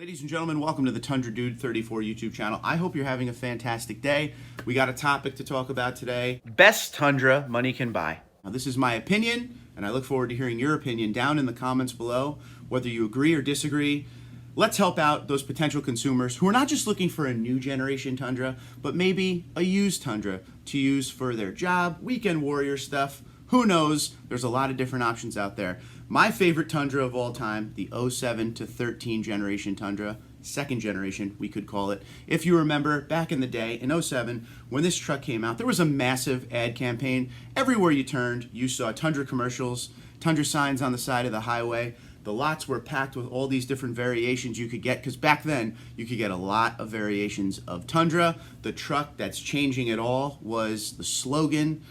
Ladies and gentlemen, welcome to the Tundra Dude 34 YouTube channel. I hope you're having a fantastic day. We got a topic to talk about today. Best Tundra money can buy. Now, this is my opinion, and I look forward to hearing your opinion down in the comments below, whether you agree or disagree. Let's help out those potential consumers who are not just looking for a new generation Tundra, but maybe a used Tundra to use for their job, weekend warrior stuff. Who knows? There's a lot of different options out there. My favorite Tundra of all time, the 07 to 13 generation Tundra, second generation, we could call it. If you remember, back in the day, in 07, when this truck came out, there was a massive ad campaign. Everywhere you turned, you saw Tundra commercials, Tundra signs on the side of the highway. The lots were packed with all these different variations you could get, because back then, you could get a lot of variations of Tundra. The truck that's changing it all was the slogan.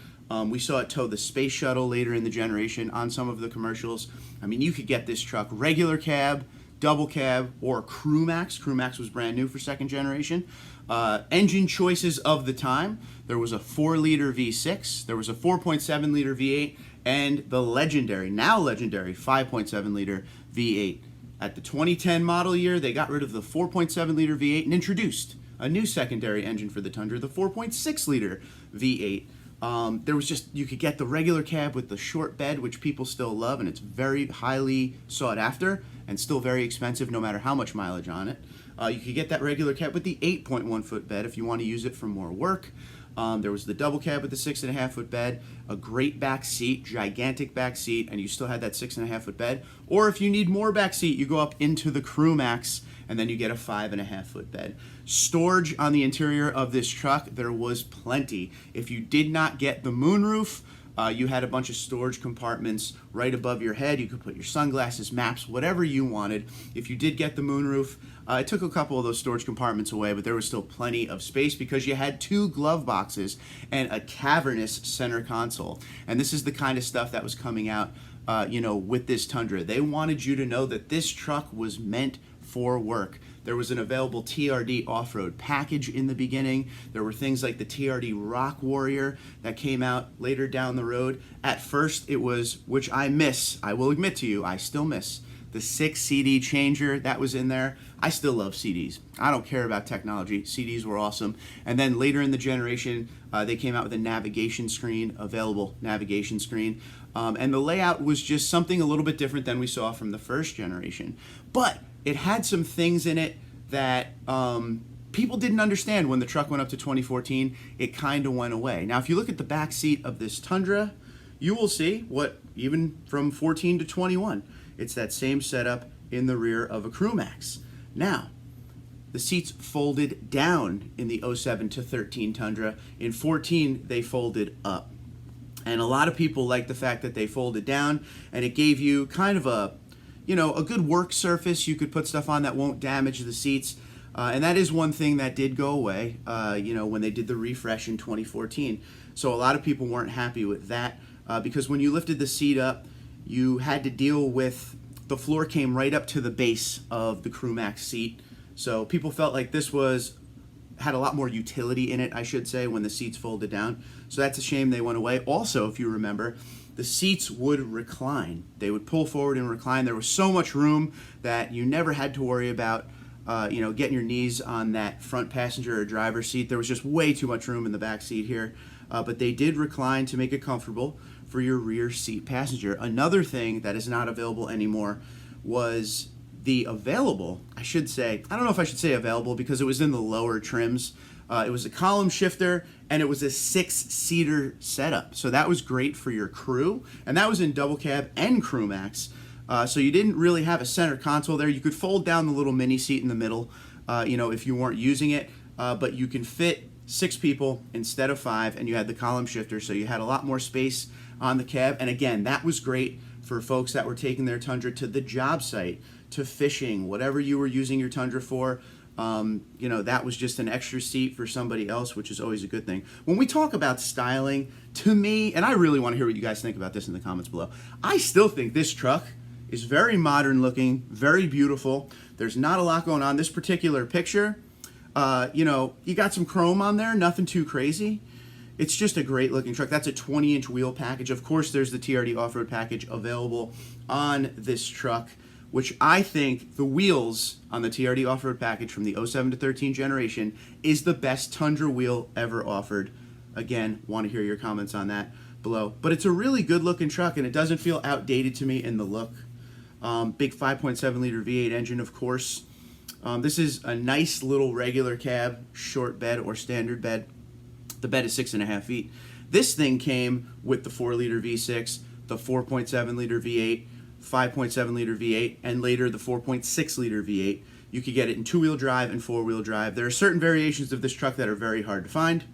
We saw it tow the space shuttle later in the generation on some of the commercials. I mean, you could get this truck regular cab, double cab, or Crew Max. Crew Max was brand new for second generation. Engine choices of the time. There was a 4-liter V6, there was a 4.7-liter V8, and the legendary, now legendary, 5.7-liter V8. At the 2010 model year, they got rid of the 4.7-liter V8 and introduced a new secondary engine for the Tundra, the 4.6-liter V8. There was just, you could get the regular cab with the short bed, which people still love, and it's very highly sought after and still very expensive no matter how much mileage on it. You could get that regular cab with the 8.1-foot bed if you want to use it for more work. There was the double cab with the 6.5-foot bed, a great back seat, gigantic back seat, and you still had that 6.5-foot bed. Or if you need more back seat, you go up into the Crew Max, and then you get a 5.5-foot bed. Storage on the interior of this truck, there was plenty. If you did not get the moonroof, you had a bunch of storage compartments right above your head. You could put your sunglasses, maps, whatever you wanted. If you did get the moonroof, it took a couple of those storage compartments away, but there was still plenty of space because you had 2 glove boxes and a cavernous center console. And this is the kind of stuff that was coming out with this Tundra. They wanted you to know that this truck was meant for work. There was an available TRD off-road package in the beginning. There were things like the TRD Rock Warrior that came out later down the road. At first it was, which I miss, I will admit to you, I still miss, the 6 CD changer that was in there. I still love CDs. I don't care about technology. CDs were awesome. And then later in the generation, they came out with a navigation screen, available navigation screen. And the layout was just something a little bit different than we saw from the first generation. But it had some things in it that people didn't understand when the truck went up to 2014. It kind of went away. Now, if you look at the back seat of this Tundra, you will see what, even from 14 to 21, it's that same setup in the rear of a Crew Max. Now, the seats folded down in the 07 to 13 Tundra. In 14, they folded up. And a lot of people like the fact that they folded down, and it gave you kind of a good work surface. You could put stuff on that won't damage the seats. And that is one thing that did go away, when they did the refresh in 2014. So a lot of people weren't happy with that because when you lifted the seat up, you had to deal with, the floor came right up to the base of the Crew Max seat. So people felt like this had a lot more utility in it, I should say, when the seats folded down. So that's a shame they went away. Also, if you remember, the seats would recline. They would pull forward and recline. There was so much room that you never had to worry about getting your knees on that front passenger or driver seat. There was just way too much room in the back seat here. But they did recline to make it comfortable for your rear seat passenger. Another thing that is not available anymore was the available, I should say, I don't know if I should say available because it was in the lower trims. It was a column shifter and it was a 6-seater setup. So that was great for your crew, and that was in double cab and Crew Max. So you didn't really have a center console there. You could fold down the little mini seat in the middle, if you weren't using it, but you can fit 6 people instead of 5, and you had the column shifter, so you had a lot more space on the cab. And again, that was great for folks that were taking their Tundra to the job site, to fishing, whatever you were using your Tundra for. That was just an extra seat for somebody else, which is always a good thing. When we talk about styling, to me, and I really want to hear what you guys think about this in the comments below, I still think this truck is very modern looking, very beautiful. There's not a lot going on. This particular picture, you got some chrome on there, nothing too crazy. It's just a great looking truck. That's a 20-inch wheel package. Of course, there's the TRD off-road package available on this truck. which I think the wheels on the TRD off-road package from the 07 to 13 generation is the best Tundra wheel ever offered. Again, want to hear your comments on that below. But it's a really good looking truck, and it doesn't feel outdated to me in the look. Big 5.7 liter V8 engine, of course. This is a nice little regular cab, short bed or standard bed. The bed is 6.5 feet. This thing came with the 4 liter V6, the 4.7 liter V8, 5.7 liter V8, and later the 4.6 liter V8. You could get it in 2-wheel drive and 4-wheel drive. There are certain variations of this truck that are very hard to find,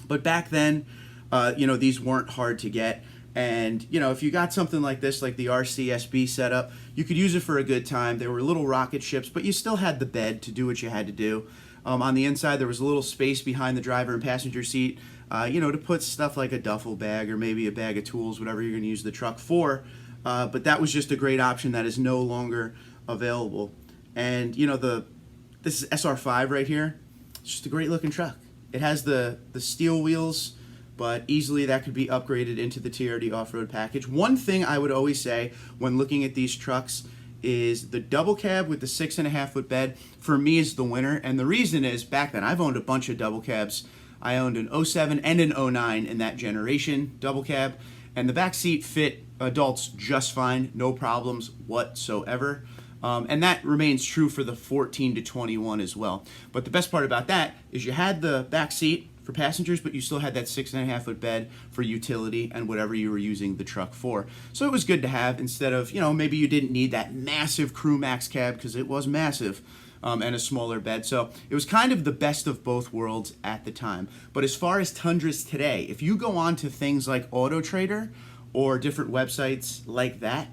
but back then, these weren't hard to get. And, if you got something like this, like the RCSB setup, you could use it for a good time. They were little rocket ships, but you still had the bed to do what you had to do. On the inside, there was a little space behind the driver and passenger seat, to put stuff like a duffel bag or maybe a bag of tools, whatever you're going to use the truck for. But that was just a great option that is no longer available. And, this is SR5 right here. It's just a great looking truck. It has the steel wheels, but easily that could be upgraded into the TRD off-road package. One thing I would always say when looking at these trucks is the double cab with the 6.5 foot bed, for me, is the winner. And the reason is, back then, I've owned a bunch of double cabs. I owned an 07 and an 09 in that generation double cab, and the back seat fit adults just fine, no problems whatsoever. And that remains true for the 14 to 21 as well. But the best part about that is you had the back seat for passengers, but you still had that 6.5 foot bed for utility and whatever you were using the truck for. So it was good to have, instead of, maybe you didn't need that massive Crew Max cab, because it was massive, and a smaller bed. So it was kind of the best of both worlds at the time. But as far as Tundras today, if you go on to things like Auto Trader or different websites like that,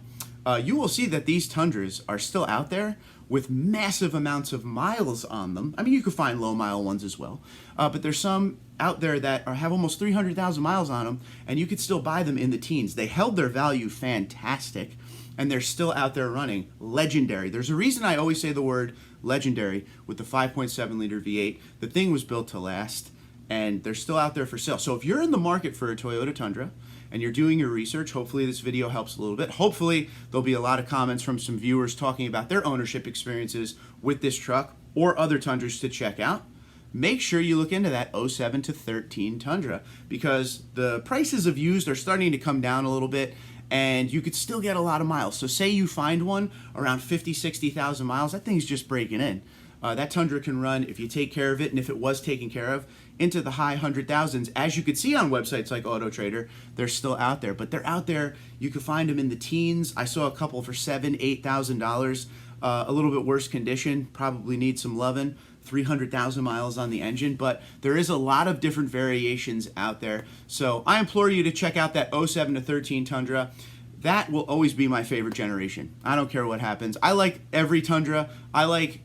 you will see that these Tundras are still out there with massive amounts of miles on them. I mean, you could find low mile ones as well, but there's some out there that have almost 300,000 miles on them, and you could still buy them in the teens. They held their value fantastic, and they're still out there running. Legendary. There's a reason I always say the word legendary with the 5.7 liter V8. The thing was built to last, and they're still out there for sale. So if you're in the market for a Toyota Tundra and you're doing your research, hopefully this video helps a little bit. Hopefully there'll be a lot of comments from some viewers talking about their ownership experiences with this truck or other Tundras to check out. Make sure you look into that 07 to 13 Tundra, because the prices of used are starting to come down a little bit, and you could still get a lot of miles. So say you find one around 50, 60,000 miles, that thing's just breaking in. That Tundra can run, if you take care of it, and if it was taken care of, into the high 100,000s. As you could see on websites like Auto Trader, they're still out there. But they're out there. You can find them in the teens. I saw a couple for $7,000, $8,000. A little bit worse condition, probably need some loving. 300,000 miles on the engine, but there is a lot of different variations out there. So I implore you to check out that 07 to 13 Tundra. That will always be my favorite generation. I don't care what happens. I like every Tundra. I like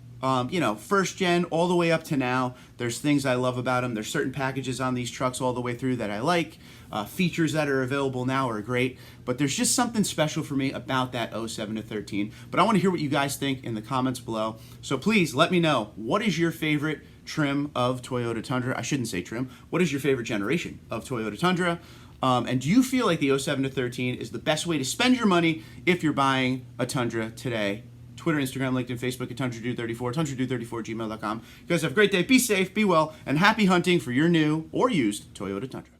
first gen all the way up to now. There's things I love about them. There's certain packages on these trucks all the way through that I like. Features that are available now are great, but there's just something special for me about that 07 to 13. But I want to hear what you guys think in the comments below. So please let me know, what is your favorite trim of Toyota Tundra? I shouldn't say trim. What is your favorite generation of Toyota Tundra? And do you feel like the 07 to 13 is the best way to spend your money if you're buying a Tundra today? Twitter, Instagram, LinkedIn, Facebook at TundraDude34, TundraDude34@gmail.com. You guys have a great day. Be safe, be well, and happy hunting for your new or used Toyota Tundra.